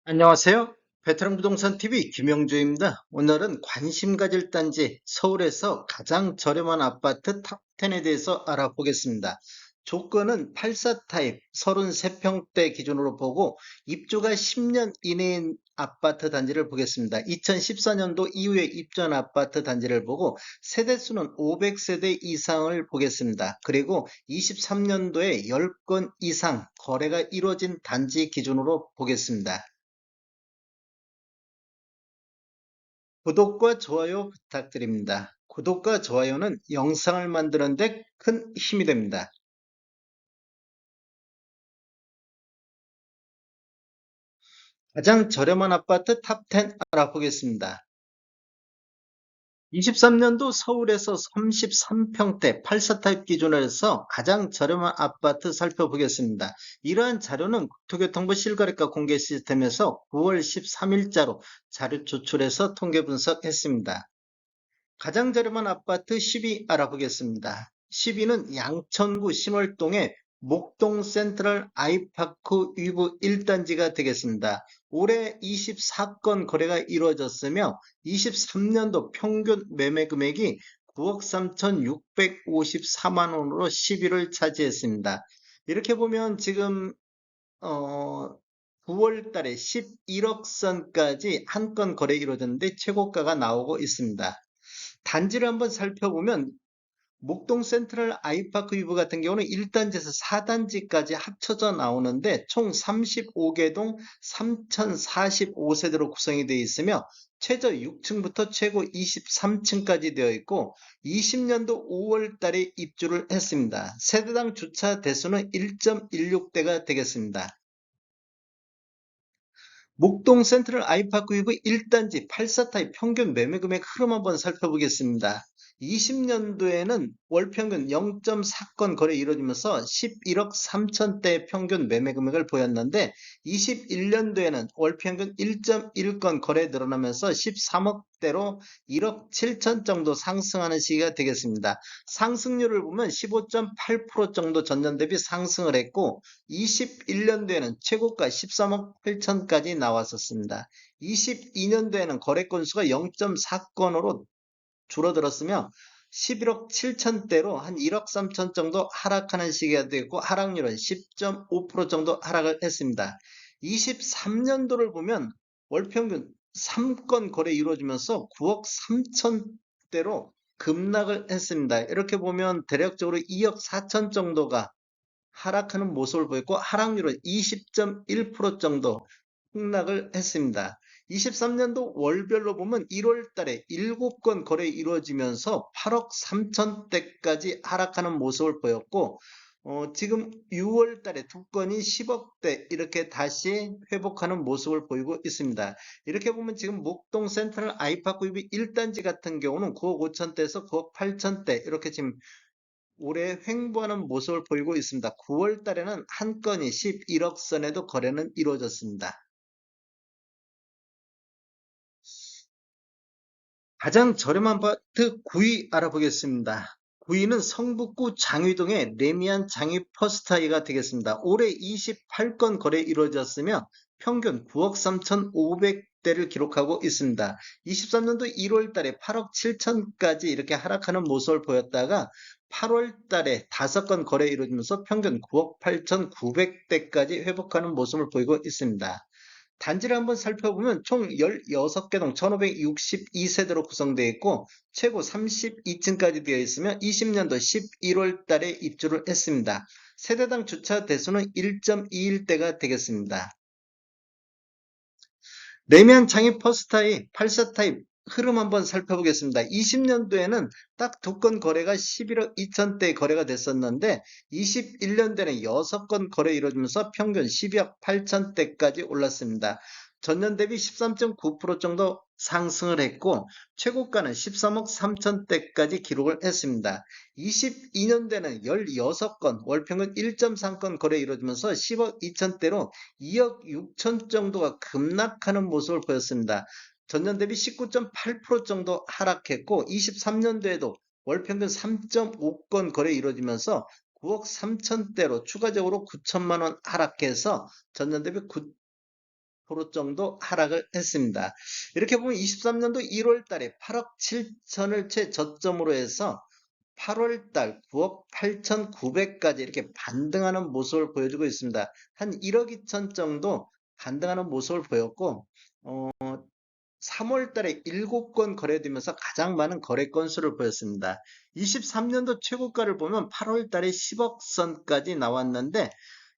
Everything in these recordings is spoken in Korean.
안녕하세요. 베테랑 부동산 TV 김영주입니다. 오늘은 관심 가질 단지 서울에서 가장 저렴한 아파트 탑10에 대해서 알아보겠습니다. 조건은 84 타입 33평대 기준으로 보고 입주가 10년 이내인 아파트 단지를 보겠습니다. 2014년도 이후에 입주한 아파트 단지를 보고 세대수는 500세대 이상을 보겠습니다. 그리고 23년도에 10건 이상 거래가 이루어진 단지 기준으로 보겠습니다. 구독과 좋아요 부탁드립니다. 구독과 좋아요는 영상을 만드는 데 큰 힘이 됩니다. 가장 저렴한 아파트 탑10 알아보겠습니다. 23년도 서울에서 33평대 84타입 기준으로 해서 가장 저렴한 아파트 살펴보겠습니다. 이러한 자료는 국토교통부 실거래가 공개 시스템에서 9월 13일자로 자료 조출해서 통계 분석했습니다. 가장 저렴한 아파트 10위 알아보겠습니다. 10위는 양천구 신월동의 목동 센트럴 아이파크 위브 1단지가 되겠습니다. 올해 24건 거래가 이루어졌으며 23년도 평균 매매 금액이 9억 3,654만 원으로 10위를 차지했습니다. 이렇게 보면 지금 9월 달에 11억 선까지 한 건 거래 이루어졌는데 최고가가 나오고 있습니다. 단지를 한번 살펴보면 목동 센트럴 아이파크 위브 같은 경우는 1단지에서 4단지까지 합쳐져 나오는데 총 35개 동 3045세대로 구성이 되어 있으며 최저 6층부터 최고 23층까지 되어 있고 20년도 5월 달에 입주를 했습니다. 세대당 주차 대수는 1.16대가 되겠습니다. 목동 센트럴 아이파크 위브 1단지 84타입 평균 매매 금액 흐름 한번 살펴보겠습니다. 20년도에는 월 평균 0.4건 거래 이루어지면서 11억 3천대 평균 매매 금액을 보였는데 21년도에는 월 평균 1.1건 거래 늘어나면서 13억대로 1억 7천 정도 상승하는 시기가 되겠습니다. 상승률을 보면 15.8% 정도 전년 대비 상승을 했고 21년도에는 최고가 13억 8천까지 나왔었습니다. 22년도에는 거래 건수가 0.4건으로 줄어들었으며 11억 7천대로 한 1억 3천 정도 하락하는 시기가 되고 하락률은 10.5% 정도 하락을 했습니다. 23년도를 보면 월평균 3건 거래 이루어지면서 9억 3천대로 급락을 했습니다. 이렇게 보면 대략적으로 2억 4천 정도가 하락하는 모습을 보였고 하락률은 20.1% 정도 폭락을 했습니다. 23년도 월별로 보면 1월 달에 7건 거래 이루어지면서 8억 3천대까지 하락하는 모습을 보였고 지금 6월 달에 2건이 10억대 이렇게 다시 회복하는 모습을 보이고 있습니다. 이렇게 보면 지금 목동 센트럴 아이파크 1단지 같은 경우는 9억 5천대에서 9억 8천대 이렇게 지금 올해 횡보하는 모습을 보이고 있습니다. 9월 달에는 한 건이 11억 선에도 거래는 이루어졌습니다. 가장 저렴한 아파트 9위 알아보겠습니다. 9위는 성북구 장위동의 레미안 장위 퍼스타이가 되겠습니다. 올해 28건 거래 이루어졌으며 평균 9억 3,500대를 기록하고 있습니다. 23년도 1월 달에 8억 7천까지 이렇게 하락하는 모습을 보였다가 8월 달에 5건 거래 이루어지면서 평균 9억 8,900대까지 회복하는 모습을 보이고 있습니다. 단지를 한번 살펴보면 총 16개 동 1562세대로 구성되어 있고 최고 32층까지 되어 있으며 20년도 11월 달에 입주를 했습니다. 세대당 주차 대수는 1.21대가 되겠습니다. 레미안 장애 퍼스타입 84타입 흐름 한번 살펴보겠습니다. 20년도에는 딱 2건 거래가 11억 2천대 거래가 됐었는데 21년도에는 6건 거래 이루어지면서 평균 12억 8천대까지 올랐습니다. 전년 대비 13.9% 정도 상승을 했고 최고가는 13억 3천대까지 기록을 했습니다. 22년도에는 16건 월평균 1.3건 거래 이루어지면서 10억 2천대로 2억 6천 정도가 급락하는 모습을 보였습니다. 전년 대비 19.8% 정도 하락했고 23년도에도 월 평균 3.5건 거래 이루어지면서 9억 3천대로 추가적으로 9천만 원 하락해서 전년 대비 프로 정도 하락을 했습니다. 이렇게 보면 23년도 1월 달에 8억 7천을 최저점으로 해서 8월 달 9억 8,900까지 이렇게 반등하는 모습을 보여주고 있습니다. 한 1억 2천 정도 반등하는 모습을 보였고, 3월 달에 7건 거래되면서 가장 많은 거래 건수를 보였습니다. 23년도 최고가를 보면 8월 달에 10억 선까지 나왔는데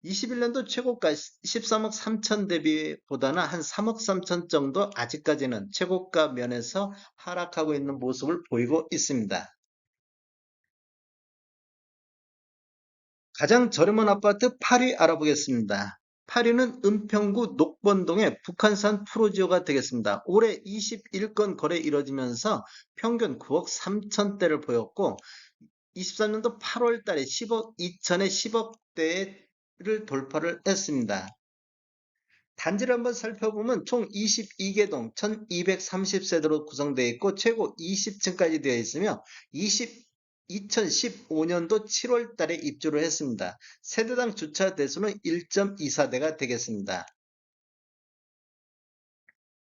21년도 최고가 13억 3천 대비보다는 한 3억 3천 정도 아직까지는 최고가 면에서 하락하고 있는 모습을 보이고 있습니다. 가장 저렴한 아파트 8위 알아보겠습니다. 8위는 은평구 녹번동의 북한산 프로지오가 되겠습니다. 올해 21건 거래 이뤄지면서 평균 9억 3천대를 보였고 23년도 8월 달에 10억 2천에 10억대를 돌파를 했습니다. 단지를 한번 살펴보면 총 22개 동 1230세대로 구성되어 있고 최고 20층까지 되어 있으며 2015년도 7월 달에 입주를 했습니다. 세대당 주차 대수는 1.24대가 되겠습니다.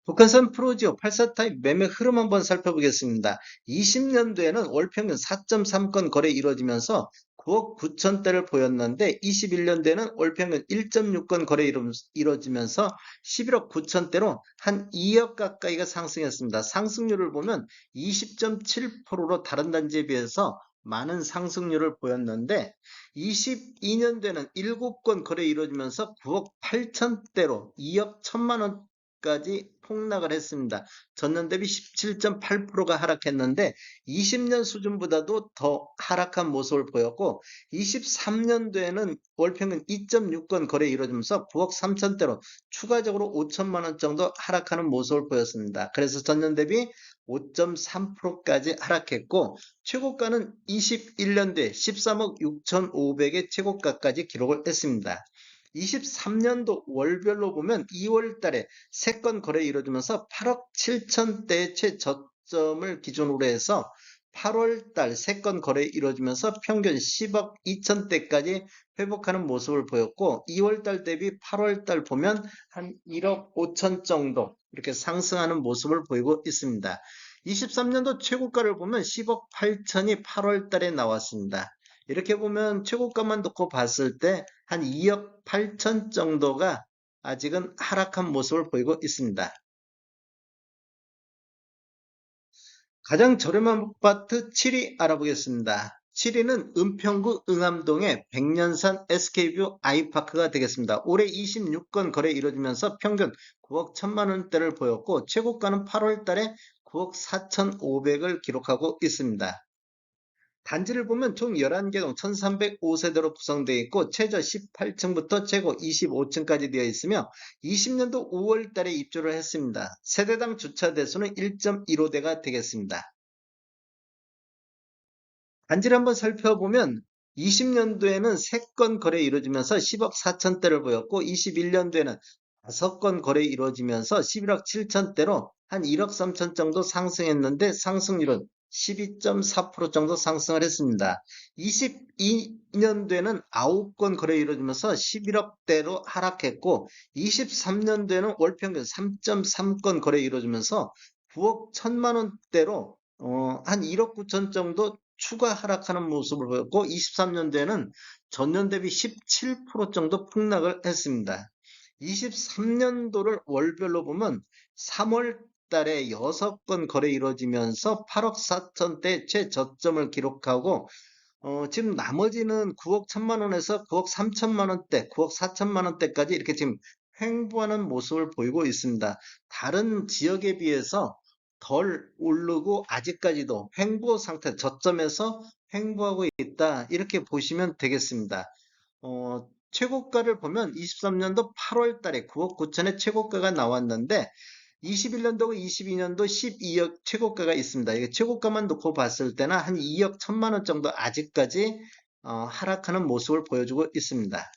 북한산 프로지오 84타입 매매 흐름 한번 살펴보겠습니다. 20년도에는 월 평균 4.3건 거래 이루어지면서 9억 9천대를 보였는데 21년도에는 월 평균 1.6건 거래 이루어지면서 11억 9천대로 한 2억 가까이가 상승했습니다. 상승률을 보면 20.7%로 다른 단지에 비해서 많은 상승률을 보였는데 22년도에는 7건 거래 이루어지면서 9억 8천대로 2억 1천만 원 까지 폭락을 했습니다. 전년 대비 17.8%가 하락했는데 20년 수준보다도 더 하락한 모습을 보였고 23년도에는 월평균 2.6건 거래 이루어지면서 9억 3천대로 추가적으로 5천만 원 정도 하락하는 모습을 보였습니다. 그래서 전년 대비 5.3%까지 하락했고 최고가는 21년도에 13억 6,500의 최고가까지 기록을 했습니다. 23년도 월별로 보면 2월 달에 3건 거래 이루어지면서 8억 7천대의 최저점을 기준으로 해서 8월 달 3건 거래 이루어지면서 평균 10억 2천대까지 회복하는 모습을 보였고 2월 달 대비 8월 달 보면 한 1억 5천 정도 이렇게 상승하는 모습을 보이고 있습니다. 23년도 최고가를 보면 10억 8천이 8월 달에 나왔습니다. 이렇게 보면 최고가만 놓고 봤을 때 한 2억 8천 정도가 아직은 하락한 모습을 보이고 있습니다. 가장 저렴한 아파트 7위 알아보겠습니다. 7위는 은평구 응암동의 백년산 SK뷰 아이파크가 되겠습니다. 올해 26건 거래 이루어지면서 평균 9억 1천만 원대를 보였고 최고가는 8월 달에 9억 4천5백을 기록하고 있습니다. 단지를 보면 총 11개동 1305세대로 구성되어 있고 최저 18층부터 최고 25층까지 되어 있으며 20년도 5월 달에 입주를 했습니다. 세대당 주차 대수는 1.15대가 되겠습니다. 단지를 한번 살펴보면 20년도에는 3건 거래 이루어지면서 10억 4천대를 보였고 21년도에는 5건 거래 이루어지면서 11억 7천대로 한 1억 3천 정도 상승했는데 상승률은 12.4% 정도 상승을 했습니다. 22년도에는 9건 거래 이루어지면서 11억대로 하락했고 23년도에는 월평균 3.3건 거래 이루어지면서 9억 1천만 원대로 한 1억 9천 정도 추가 하락하는 모습을 보였고 23년도에는 전년 대비 17% 정도 폭락을 했습니다. 23년도를 월별로 보면 3월 달에 6건 거래 이루어지면서 8억 4천대 최저점을 기록하고 지금 나머지는 9억 1천만 원에서 9억 3천만 원대, 9억 4천만 원대까지 이렇게 지금 횡보하는 모습을 보이고 있습니다. 다른 지역에 비해서 덜 오르고 아직까지도 횡보 상태, 저점에서 횡보하고 있다. 이렇게 보시면 되겠습니다. 최고가를 보면 23년도 8월 달에 9억 9천의 최고가가 나왔는데 21년도고 22년도 12억 최고가가 있습니다. 이게 최고가만 놓고 봤을 때는 한 2억 1천만 원 정도 아직까지 하락하는 모습을 보여주고 있습니다.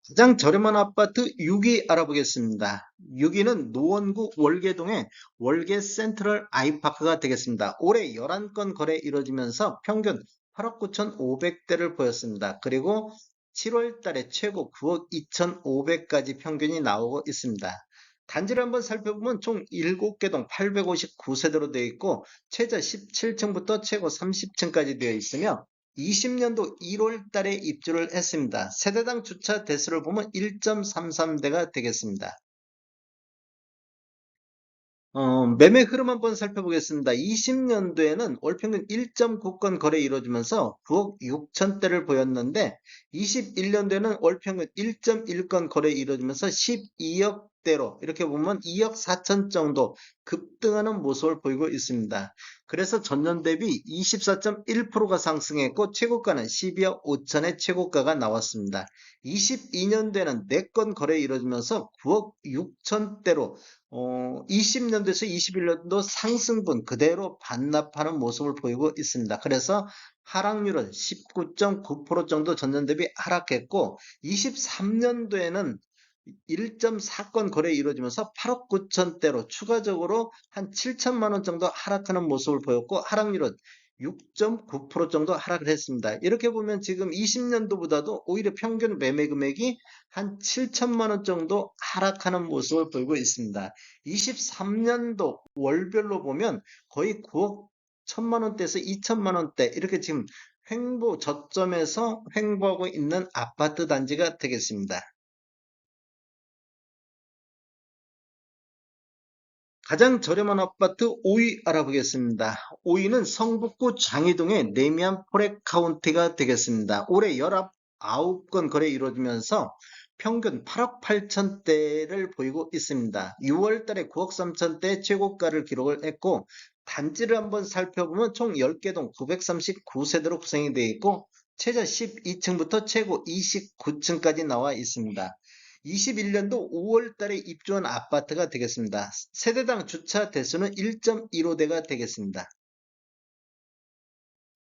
가장 저렴한 아파트 6위 알아보겠습니다. 6위는 노원구 월계동의 월계 센트럴 아이파크가 되겠습니다. 올해 11건 거래 이루어지면서 평균 8억 9천 5백대를 보였습니다. 그리고 7월 달에 최고 9억 2,500까지 평균이 나오고 있습니다. 단지를 한번 살펴보면 총 7개 동 859세대로 되어 있고 최저 17층부터 최고 30층까지 되어 있으며 20년도 1월 달에 입주를 했습니다. 세대당 주차 대수를 보면 1.33대가 되겠습니다. 매매 흐름 한번 살펴보겠습니다. 20년도에는 월평균 1.9건 거래 이루어지면서 9억 6천대를 보였는데 21년도에는 월평균 1.1건 거래 이루어지면서 12억대로 이렇게 보면 2억 4천 정도 급등하는 모습을 보이고 있습니다. 그래서 전년 대비 24.1%가 상승했고 최고가는 12억 5천의 최고가가 나왔습니다. 22년도에는 4건 거래 이루어지면서 9억 6천대로 20년도에서 21년도 상승분 그대로 반납하는 모습을 보이고 있습니다. 그래서 하락률은 19.9% 정도 전년 대비 하락했고 23년도에는 1.4건 거래 이루어지면서 8억 9천대로 추가적으로 한 7천만 원 정도 하락하는 모습을 보였고 하락률은 6.9% 정도 하락을 했습니다. 이렇게 보면 지금 20년도보다도 오히려 평균 매매 금액이 한 7천만 원 정도 하락하는 모습을 보이고 있습니다. 23년도 월별로 보면 거의 9억 1천만 원대에서 2천만 원대 이렇게 지금 횡보 저점에서 횡보하고 있는 아파트 단지가 되겠습니다. 가장 저렴한 아파트 5위 알아보겠습니다. 5위는 성북구 장이동의 레미안 포레카운티가 되겠습니다. 올해 19건 거래 이루어지면서 평균 8억 8천대를 보이고 있습니다. 6월 달에 9억 3천대 최고가를 기록을 했고 단지를 한번 살펴보면 총 10개 동 939세대로 구성이 되어 있고 최저 12층부터 최고 29층까지 나와 있습니다. 21년도 5월 달에 입주한 아파트가 되겠습니다. 세대당 주차 대수는 1.15대가 되겠습니다.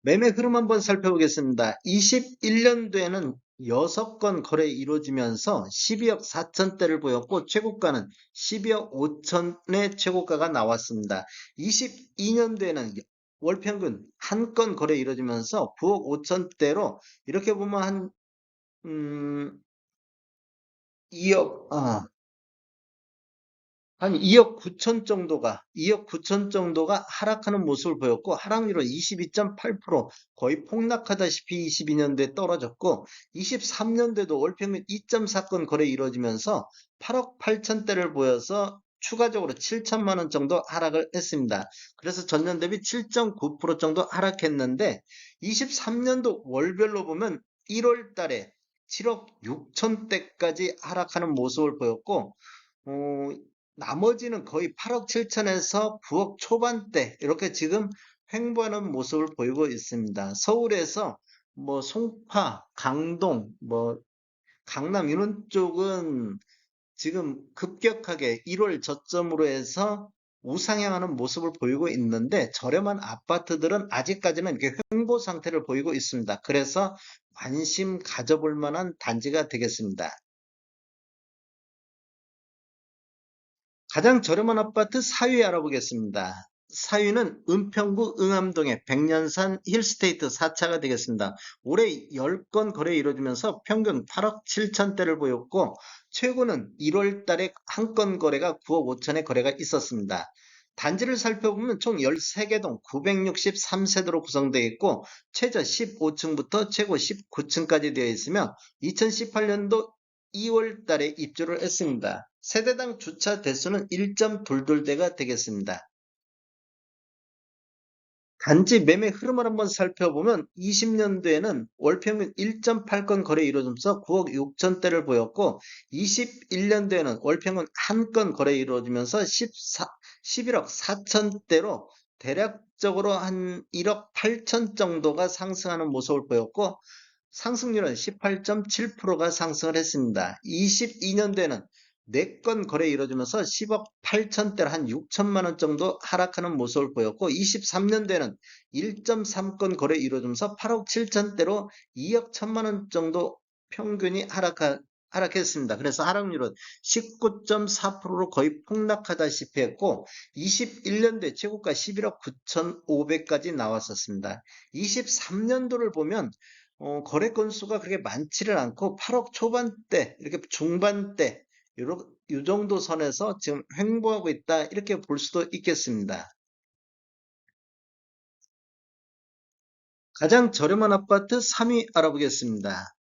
매매 흐름 한번 살펴보겠습니다. 21년도에는 6건 거래 이루어지면서 12억 4천대를 보였고 최고가는 12억 5천의 최고가가 나왔습니다. 22년도에는 월평균 한 건 거래 이루어지면서 9억 5천대로 이렇게 보면 한 2억 한 2억 9천 정도가 2억 9천 정도가 하락하는 모습을 보였고 하락률은 22.8% 거의 폭락하다시피 22년도에 떨어졌고 23년도에도 월평균 2.4건 거래 이루어지면서 8억 8천대를 보여서 추가적으로 7천만 원 정도 하락을 했습니다. 그래서 전년 대비 7.9% 정도 하락했는데 23년도 월별로 보면 1월 달에 7억 6천대까지 하락하는 모습을 보였고 어, 나머지는 거의 8억 7천에서 9억 초반대 이렇게 지금 횡보하는 모습을 보이고 있습니다. 서울에서 뭐 송파, 강동, 뭐 강남 이런 쪽은 지금 급격하게 1월 저점으로 해서 우상향하는 모습을 보이고 있는데 저렴한 아파트들은 아직까지는 이렇게 횡보 상태를 보이고 있습니다. 그래서 관심 가져볼 만한 단지가 되겠습니다. 가장 저렴한 아파트 4위 알아보겠습니다. 4위는 은평구 응암동의 백년산 힐스테이트 4차가 되겠습니다. 올해 10건 거래 이루어지면서 평균 8억 7천대를 보였고 최고는 1월 달에 한 건 거래가 9억 5천의 거래가 있었습니다. 단지를 살펴보면 총 13개 동 963세대로 구성되어 있고 최저 15층부터 최고 19층까지 되어 있으며 2018년도 2월 달에 입주를 했습니다. 세대당 주차 대수는 1.22대가 되겠습니다. 단지 매매 흐름을 한번 살펴보면 20년도에는 월평균 1.8건 거래 이루어지면서 9억 6천대를 보였고 21년도에는 월평균 한 건 거래 이루어지면서 11억 4천대로 대략적으로 한 1억 8천 정도가 상승하는 모습을 보였고 상승률은 18.7%가 상승을 했습니다. 22년도에는 4건 거래 이루어지면서 10억 8천대로 한 6천만 원 정도 하락하는 모습을 보였고 23년도에는 1.3건 거래 이루어지면서 8억 7천대로 2억 1천만 원 정도 평균이 하락했습니다. 그래서 하락률은 19.4%로 거의 폭락하다시피 했고 21년도에 최고가 11억 9천5백까지 나왔었습니다. 23년도를 보면 거래 건수가 그렇게 많지를 않고 8억 초반대, 이렇게 중반대, 요 정도 선에서 지금 횡보하고 있다. 이렇게 볼 수도 있겠습니다. 가장 저렴한 아파트 3위 알아보겠습니다.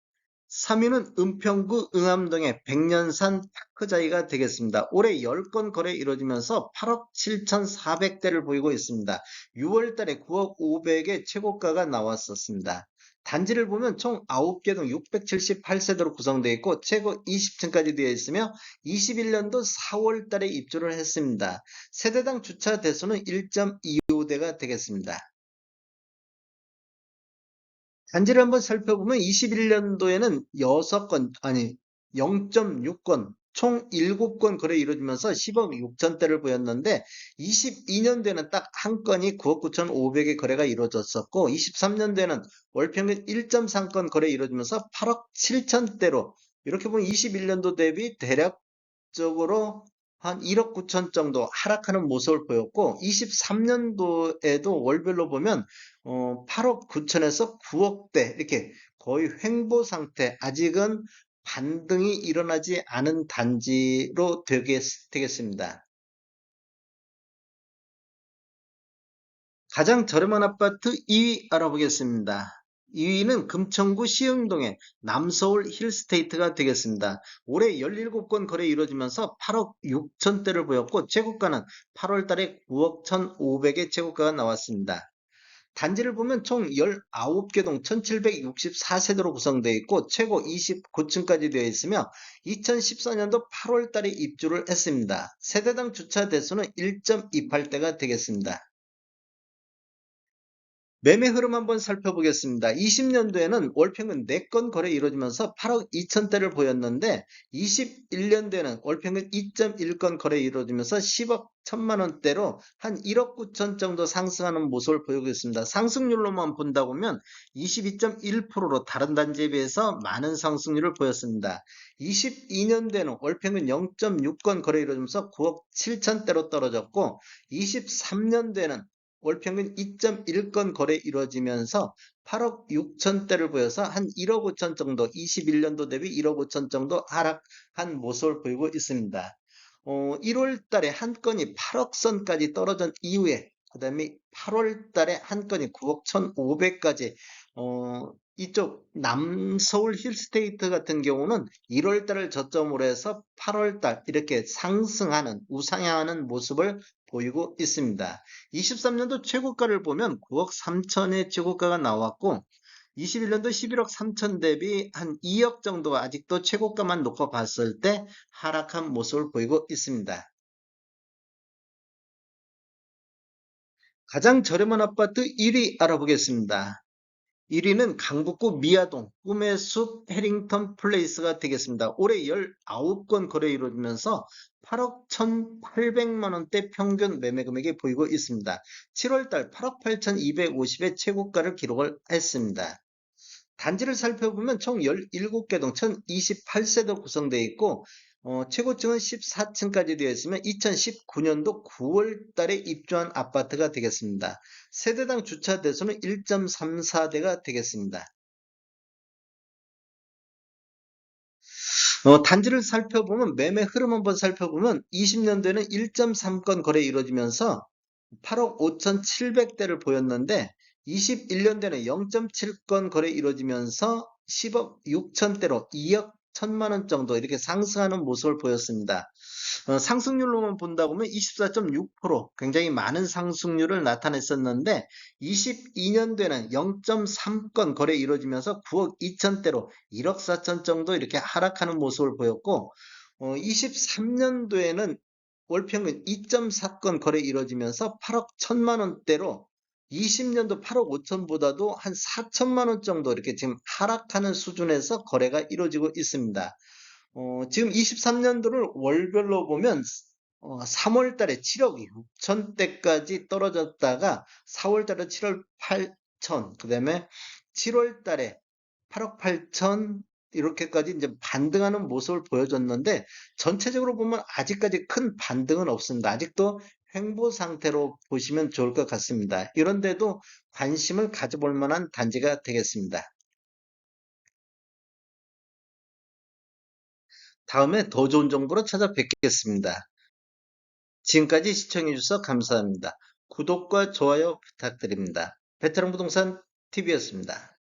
3위는 은평구 응암동의 백년산 파크자이가 되겠습니다. 올해 10건 거래 이루어지면서 8억 7,400대를 보이고 있습니다. 6월 달에 9억 500의 최고가가 나왔었습니다. 단지를 보면 총 9개 동 678세대로 구성되어 있고 최고 20층까지 되어 있으며 21년도 4월 달에 입주를 했습니다. 세대당 주차 대수는 1.25대가 되겠습니다. 단지를 한번 살펴보면 21년도에는 6건, 아니, 0.6건, 총 7건 거래 이루어지면서 10억 6천대를 보였는데 22년도에는 딱 한 건이 9억 9천5백의 거래가 이루어졌었고 23년도에는 월평균 1.3건 거래 이루어지면서 8억 7천대로 이렇게 보면 21년도 대비 대략적으로 한 1억 9천 정도 하락하는 모습을 보였고 23년도에도 월별로 보면 8억 9천에서 9억대 이렇게 거의 횡보 상태, 아직은 반등이 일어나지 않은 단지로 되겠습니다. 가장 저렴한 아파트 2위 알아보겠습니다. 2위는 금천구 시흥동의 남서울 힐스테이트가 되겠습니다. 올해 17건 거래 이루어지면서 8억 6천대를 보였고 최고가는 8월 달에 9억 1,500의 최고가가 나왔습니다. 단지를 보면 총 19개 동 1764세대로 구성되어 있고 최고 29층까지 되어 있으며 2014년도 8월 달에 입주를 했습니다. 세대당 주차 대수는 1.28대가 되겠습니다. 매매 흐름 한번 살펴보겠습니다. 20년도에는 월평균 4건 거래 이루어지면서 8억 2천대를 보였는데 21년도에는 월평균 2.1건 거래 이루어지면서 10억 1천만 원대로 한 1억 9천 정도 상승하는 모습을 보이고 있습니다. 상승률로만 본다 보면 22.1%로 다른 단지에 비해서 많은 상승률을 보였습니다. 22년도에는 월평균 0.6건 거래 이루어지면서 9억 7천대로 떨어졌고 23년도에는 월평균 2.1건 거래 이루어지면서 8억 6천대를 보여서 한 1억 5천 정도, 21년도 대비 1억 5천 정도 하락한 모습을 보이고 있습니다. 1월 달에 한 건이 8억 선까지 떨어진 이후에 그 다음에 8월 달에 한 건이 9억 1,500까지 이쪽 남서울 힐스테이트 같은 경우는 1월 달을 저점으로 해서 8월 달 이렇게 상승하는 우상향하는 모습을 보이고 있습니다. 23년도 최고가를 보면 9억 3천의 최고가가 나왔고 21년도 11억 3천 대비 한 2억 정도가 아직도 최고가만 놓고 봤을 때 하락한 모습을 보이고 있습니다. 가장 저렴한 아파트 1위 알아보겠습니다. 1위는 강북구 미아동 꿈의 숲 해링턴 플레이스가 되겠습니다. 올해 19건 거래 이루어지면서 8억 1,800만 원대 평균 매매 금액이 보이고 있습니다. 7월달 8억 8,250의 최고가를 기록을 했습니다. 단지를 살펴보면 총 17개 동 1,028세도 구성되어 있고 최고층은 14층까지 되어 있으면 2019년도 9월 달에 입주한 아파트가 되겠습니다. 세대당 주차 대수는 1.34대가 되겠습니다. 단지를 살펴보면 매매 흐름 한번 살펴보면 20년도에는 1.3건 거래 이루어지면서 8억 5,700대를 보였는데 21년도에는 0.7건 거래 이루어지면서 10억 6천대로 2억 1천만 원 정도 이렇게 상승하는 모습을 보였습니다. 상승률로만 본다 보면 24.6% 굉장히 많은 상승률을 나타냈었는데 22년도에는 0.3건 거래 이루어지면서 9억 2천대로 1억 4천 정도 이렇게 하락하는 모습을 보였고 23년도에는 월평균 2.4건 거래 이루어지면서 8억 1천만 원대로 20년도 8억 5천보다도 한 4천만 원 정도 이렇게 지금 하락하는 수준에서 거래가 이루어지고 있습니다. 지금 23년도를 월별로 보면 3월 달에 7억 6천대까지 떨어졌다가 4월 달에 7월 8천, 그 다음에 7월 달에 8억 8천 이렇게까지 이제 반등하는 모습을 보여줬는데 전체적으로 보면 아직까지 큰 반등은 없습니다. 아직도 횡보 상태로 보시면 좋을 것 같습니다. 이런데도 관심을 가져볼 만한 단지가 되겠습니다. 다음에 더 좋은 정보로 찾아뵙겠습니다. 지금까지 시청해주셔서 감사합니다. 구독과 좋아요 부탁드립니다. 베테랑 부동산 TV였습니다.